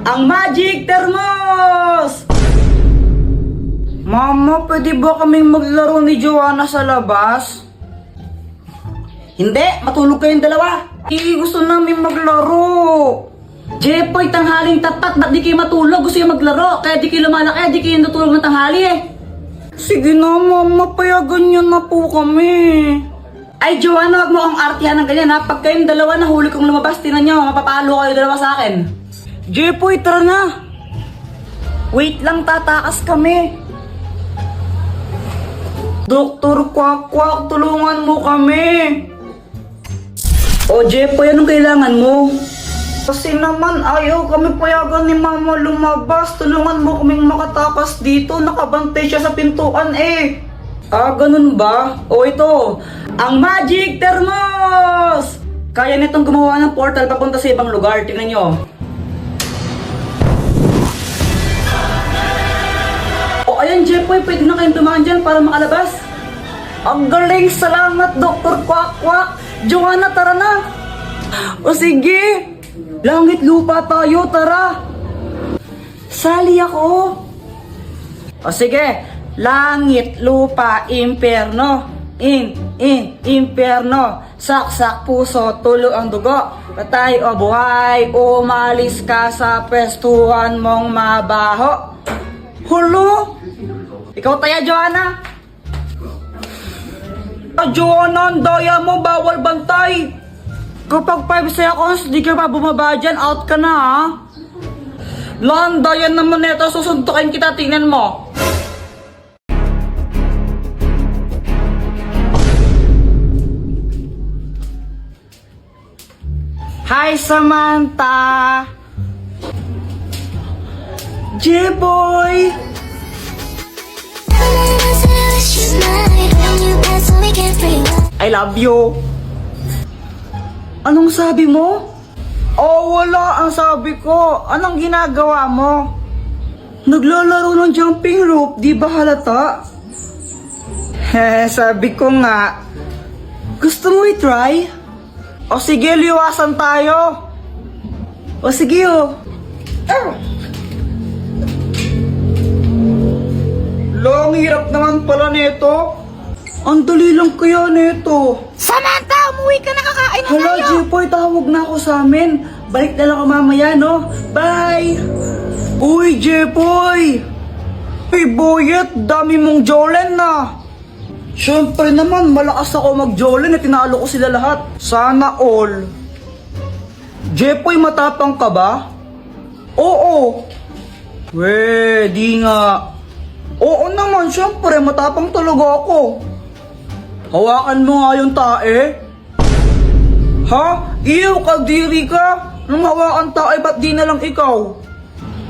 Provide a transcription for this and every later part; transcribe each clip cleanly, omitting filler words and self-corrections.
Ang Magic Thermos! Mama, pwede ba kaming maglaro ni Joanna sa labas? Hindi, matulog kayong dalawa. Gusto namin maglaro. Jepoy, tanghaling tapat, ba't di kayo matulog? Gusto yung maglaro, kaya di kayo lumalaki, di kayo natulog ng tanghali eh. Sige na, mama, payagan nyo na po kami. Ay, Joanna, wag mo akong artihan ng ganyan ha. Pag kayong dalawa nahuli kong lumabas, tinan nyo, mapapalo kayo dalawa sa akin. Jepoy, tara na. Wait lang, tatakas kami. Doktor Kwak-Kwak, tulungan mo kami. O Jepoy, anong kailangan mo? Kasi naman ayaw kami payagan ni Mama lumabas. Tulungan mo kaming makatakas dito. Nakabantay siya sa pintuan eh. Ah, ganun ba? O ito, ang Magic Thermos! Kaya nitong gumawa ng portal papunta sa ibang lugar. Tingnan nyo. O ayan Jepoy, pwede na kayong tumakan dyan para makalabas. Ang galing! Salamat, Dr. Kwak-Kwak! Joanna, tara na! O sige! Langit lupa tayo, tara! Sali ako! O sige! Langit, lupa, imperno! Imperno! Saksak puso, tulo ang dugo! Patay o buhay, umalis ka sa pwestuhan mong mabaho! Hulo! Ikaw taya, Joanna! Joanna, ang daya mo, bawal bantay! Kapag 5 seconds, di ka pa bumaba dyan, out ka na ha? Lan, daya naman neto, susuntukin kita, tingnan mo. Hi, Samantha! J-boy! I love you! Anong sabi mo? Oh, wala ang sabi ko. Anong ginagawa mo? Naglalaro ng jumping rope, di ba halata? Sabi ko nga. Gusto mo i-try? O sige, liwasan tayo. O sige oh. Long hirap naman pala nito. Ang dali lang kaya nito. Samantha, umuwi ka na, kakain na Hala, tayo. Jepoy, tawag na ako sa amin. Balik na lang ako mamaya, no? Bye! Uy, Jepoy! Hey, Boyet, dami mong jolen na. Siyempre naman, malakas ako mag-jolen at tinalo ko sila lahat. Sana all. Jepoy, matapang ka ba? Oo. We, di nga. Oo naman, siyempre, matapang talaga ako. Hawakan mo nga yung tae. Ha? Iyo, kadiri ka. Nung hawakan tae, ba't di na lang ikaw?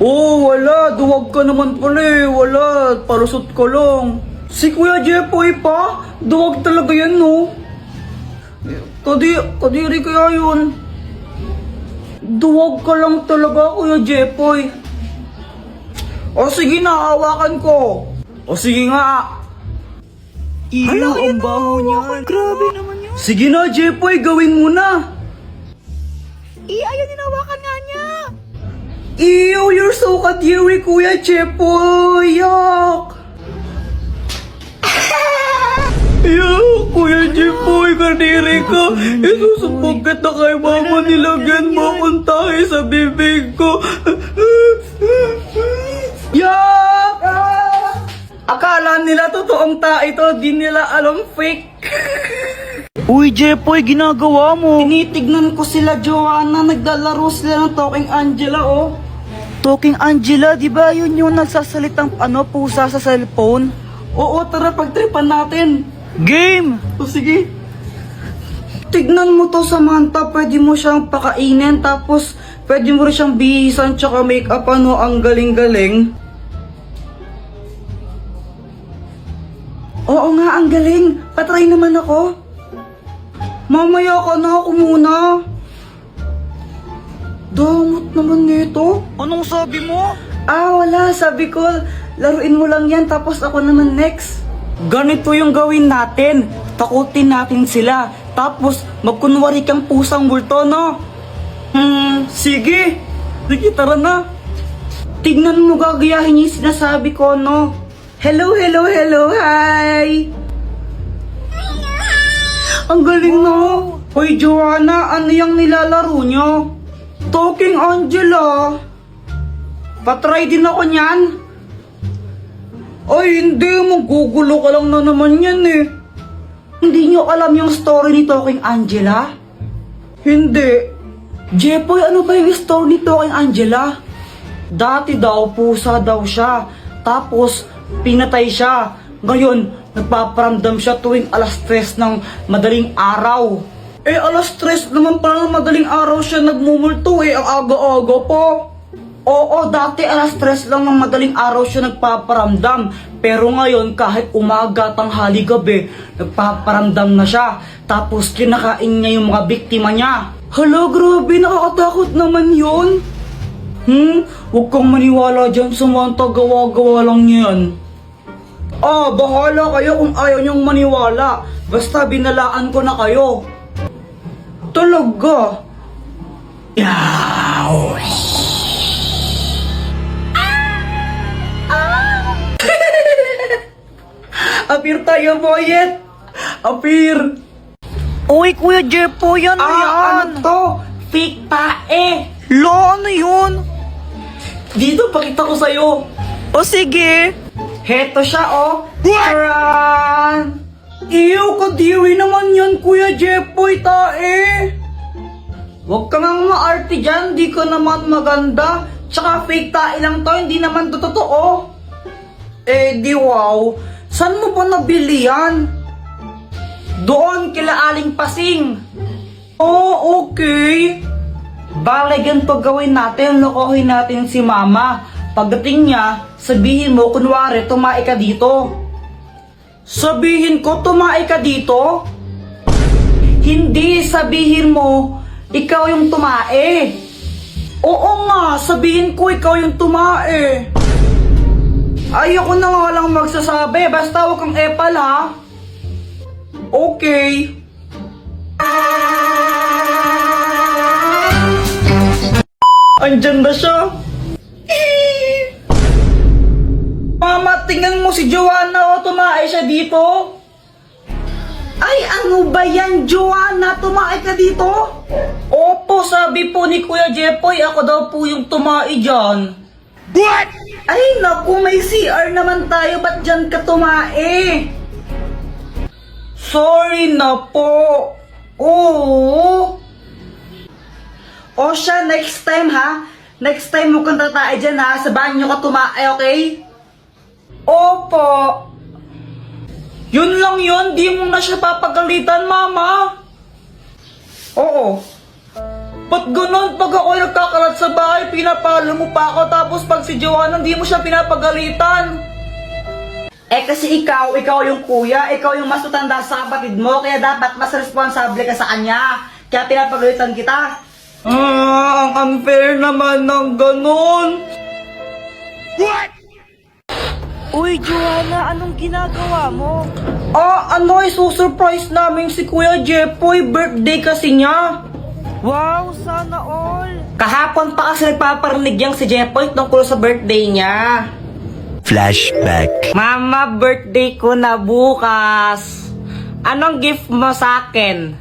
Oh, wala. Duwag ka naman pala eh. Wala. Palusot ko lang. Si Kuya Jepoy pa? Duwag talaga yan, no? Kadiri kaya yun. Duwag ka lang talaga, Kuya Jepoy. O sige na, hawakan ko. O sige nga. Iyo, ang baho niyan. Grabe naman yun. Sige na, Jepoy, gawin mo na. Ayaw ninawakan nga niya. Ew, you're so kadiri, Kuya Jepoy. Yuck. Yuck, Kuya Jepoy, kadiri ka. Isusubog ka na kay mama, nilagyan mo akong tayo sa bibig ko. Yuck! Akala nila totoong tae to, di nila alam fake. Uy, Jepoy, ginagawa mo. Tinitignan ko sila, Joanna. Naglalaro sila ng Talking Angela, oh. Talking Angela, di ba yun yung nagsasalitang pusa sa cellphone? Oo, tara, pagtripan natin. Game! O sige. Tignan mo to, Samantha. Pwede mo siyang pakainin, tapos pwede mo rin siyang bihisan tsaka make-up, ano, ang galing-galing. Oo nga, ang galing. Patry naman ako. Mamaya ka na, ako muna. Damot naman nito. Anong sabi mo? Ah, wala. Sabi ko, laruin mo lang yan, tapos ako naman next. Ganito yung gawin natin. Takutin natin sila. Tapos, magkunwari kang pusang multo, no? Sige. Sige, tara na. Tignan mo, gagayahin yung sinasabi ko, no? Hello, hello, hello, hi! Ang galing, no? Hoy, Joanna, ano yung nilalaro nyo? Talking Angela. Patry din ako niyan. Ay, hindi. Magugulo ka lang na naman yan, eh. Hindi nyo alam yung story ni Talking Angela? Hindi. Jepoy, ano ba yung story ni Talking Angela? Dati daw, pusa daw siya. Tapos, pinatay siya. Ngayon, nagpaparamdam siya tuwing alas 3 ng madaling araw. Eh, alas 3 naman pala ng madaling araw siya nagmumulto eh. Ang aga-aga po. Oo, dati alas 3 lang ng madaling araw siya nagpaparamdam. Pero ngayon, kahit umaga, tanghali, gabi, nagpaparamdam na siya. Tapos, kinakain niya yung mga biktima niya. Hala, grabe, nakakatakot naman yun. Huwag kang maniwala dyan sa mga gawa-gawa lang yan. Ah, bahala kayo kung ayaw niyong maniwala. Basta binalaan ko na kayo. Talaga? Yaw! Apir tayo, boyet! Apir! Uy, Kuya Jepoy, ano yan? Ano to? Fake tae! Lo, ano yun? Dito, pakita ko sa'yo. O sige. Heto siya, oh. Taran! Iyo, kadiri naman yan, Kuya Jepoy, tae. Huwag ka nga maarte dyan, di ka naman maganda. Tsaka fake tae lang to, hindi naman to totoo. Eh, di wow. Saan mo ba nabili yan? Doon, kila Aling Pasing. Oh, okay. Bale, ganito gawin natin, lokohin natin si Mama. Pagdating niya, sabihin mo, kunwari, tumae ka dito. Sabihin ko, tumae ka dito? Hindi, sabihin mo, ikaw yung tumae. Oo nga, sabihin ko, ikaw yung tumae. Ayoko na nga lang magsasabi, basta huwag kang epal, ha? Okay. Andyan na siya. Mama, tingnan mo si Joanna, o tumae siya dito. Ay, ano ba yan, Joanna? Tumae ka dito? Opo, sabi po ni Kuya Jepoy, ako daw po yung tumae dyan. What? Ay, naku, may CR naman tayo, ba't dyan ka tumae? Sorry na po. Oo. O siya, next time ha. Next time mo kang tatae dyan ha. Sa banyo ka tumae, okay? Opo. Yun lang yun, di mo na siya papagalitan, Mama. Oo. Ba't ganun? Pag ako nagkakalat sa bahay, pinapalo mo pa ako. Tapos pag si Joanna, di mo siya pinapagalitan. Eh kasi ikaw yung kuya, ikaw yung mas matanda sa kapatid mo, kaya dapat mas responsable ka sa kanya. Kaya pinapagalitan kita. Ang unfair naman ng ganun. What? Uy, Joanna, anong ginagawa mo? Isusurprise namin si Kuya Jepoy, birthday kasi niya. Wow, sana all. Kahapon pa kasi nagpaparinig yang si Jepoy tungkol sa birthday niya. Flashback. Mama, birthday ko na bukas. Anong gift mo sa akin?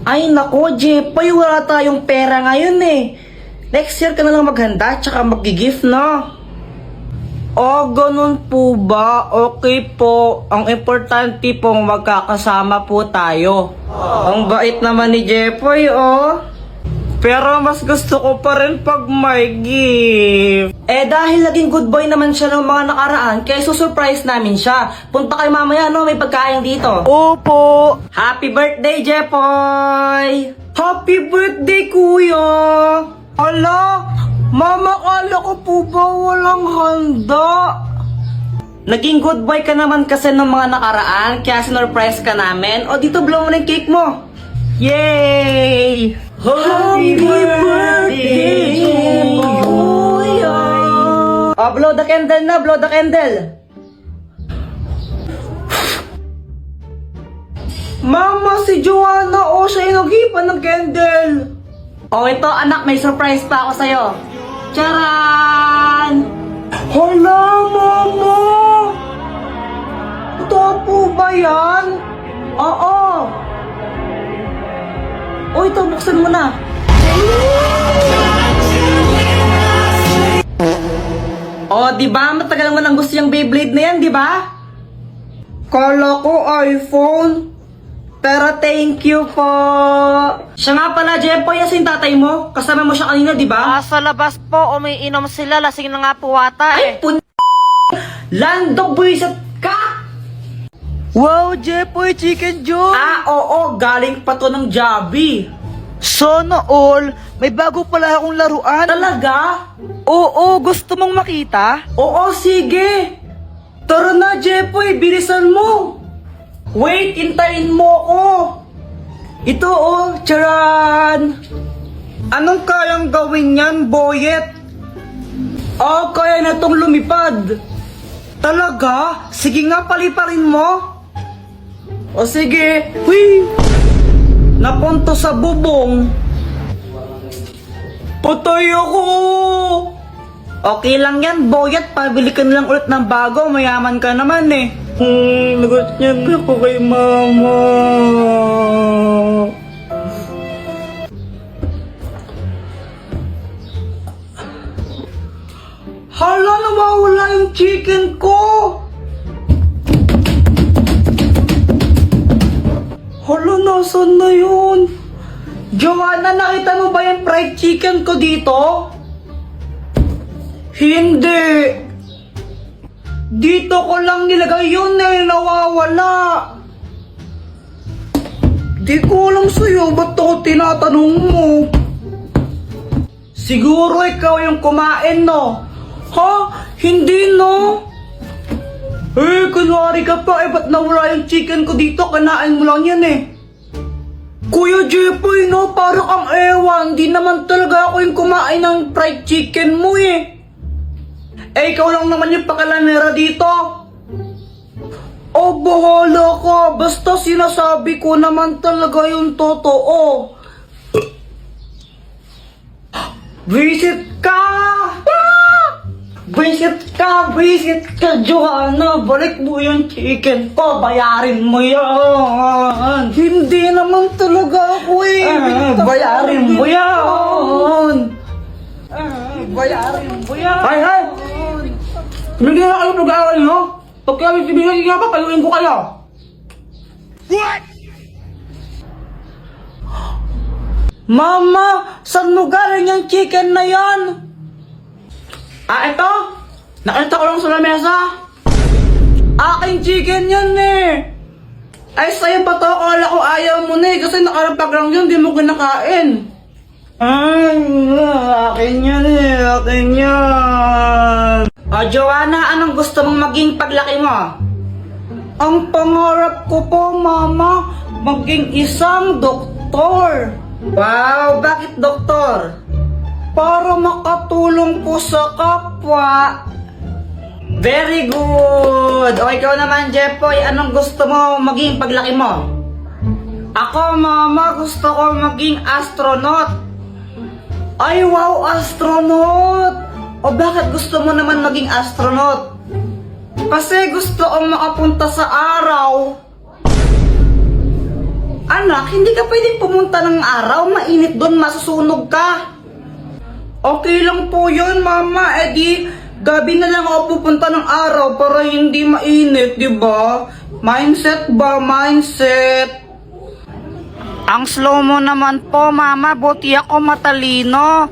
Ay nako, Jepoy, wala tayong pera ngayon eh. Next year ka na lang maghanda, tsaka mag-gift, no? Oh, ganun po ba? Okay po. Ang importante pong magkakasama po tayo. Ang bait naman ni Jepoy, oh. Pero mas gusto ko pa rin pag may gift. Eh dahil naging good boy naman siya ng mga nakaraan, kaya susurprise namin siya. Punta kayo mamaya, no? May pagkain dito. Opo. Happy birthday, Jepoy! Happy birthday, Kuya! Ala, Mama, kala ko po ba walang handa? Naging good boy ka naman kasi ng mga nakaraan, kaya sinurprise ka namin. O dito, blow mo na yung cake mo. Yay! Happy birthday, Kuya! Blow the candle na, blow the candle. Mama, si Joanna, siya yung naghipan ng candle. Ito anak, may surprise pa ako sa'yo. Charan! bilisan mo na. Oh, di ba? Matagal mo nang gusto yung Beyblade na yan, di ba? Kala ko iPhone. Pero thank you po. Siya nga pala, Jempoy, asin tatay mo. Kasama mo siya kanina, di ba? Sa labas po, umiinom sila. Lasing na nga po ata Ay, Lando, buwisit ka! Wow, Jepoy, Chicken Joy! Oo, galing pa to ng Jollibee. Sana all, may bago pala akong laruan. Talaga? Oo, gusto mong makita? Oo, sige. Tara na, Jepoy, bilisan mo. Wait, hintayin mo ko. Ito, oh, charan. Anong kayang gawin yan, Boyet? Kaya na tong lumipad. Talaga? Sige nga, paliparin mo. O sige. Hui! Napunto sa bubong. Patay ako! Okay lang yan, Boyet. Pabili ka na lang ulit ng bago. Mayaman ka naman eh. Nagot niya ako kay mama. Hala, nawawala yung chicken ko! Hala, nasan na yun? Joanna, nakita mo ba yung fried chicken ko dito? Hindi. Dito ko lang nilagay yun eh, nawawala. Di ko alam sa'yo, ba't ako tinatanong mo? Siguro ikaw yung kumain, no? Ha? Hindi, no? Kunwari ka pa, ba't nawala yung chicken ko dito? Kanain mo lang yan eh. Kuya Jepoy, no? Parang ang ewan. Di naman talaga ako yung kumain ng fried chicken mo eh. Ikaw lang naman yung pakalanera dito. Bahala ka. Basta sinasabi ko naman talaga yung totoo. Visit ka! Visit ka, Joanna. Balik mo yung chicken ko. Bayarin mo yan. Hindi naman talaga ako eh. Bayarin mo yan. Bayarin mo yan. Hay! Hindi na kayo nag-aaral, no? Pag kami sibigay nga pa, payuin ko kayo. What? Mama, saan mo galing yung chicken na yan? Ito? Nakita ko lang sa lamesa. Aking chicken yan eh. Ay, sa'yo pa to. Akala ko ayaw mo na eh. Kasi nakarapag lang yun, di mo kinakain. Akin yan eh. Akin yan. Joanna, anong gusto mong maging paglaki mo? Ang pangarap ko po, Mama, maging isang doktor. Wow, bakit doktor? Para makatulong po sa kapwa. Very good. O ikaw naman, Jepoy, anong gusto mo maging paglaki mo? Ako, Mama, gusto ko maging astronaut. Ay, wow, astronaut. O bakit gusto mo naman maging astronaut? Kasi gusto kong makapunta sa araw. Anak, hindi ka pwedeng pumunta ng araw. Mainit doon, masusunog ka. Okay lang po yun, Mama. Di, gabi na lang ako pupunta ng araw para hindi mainit, di ba? Mindset ba? Mindset. Ang slow mo naman po, Mama. Buti ako matalino.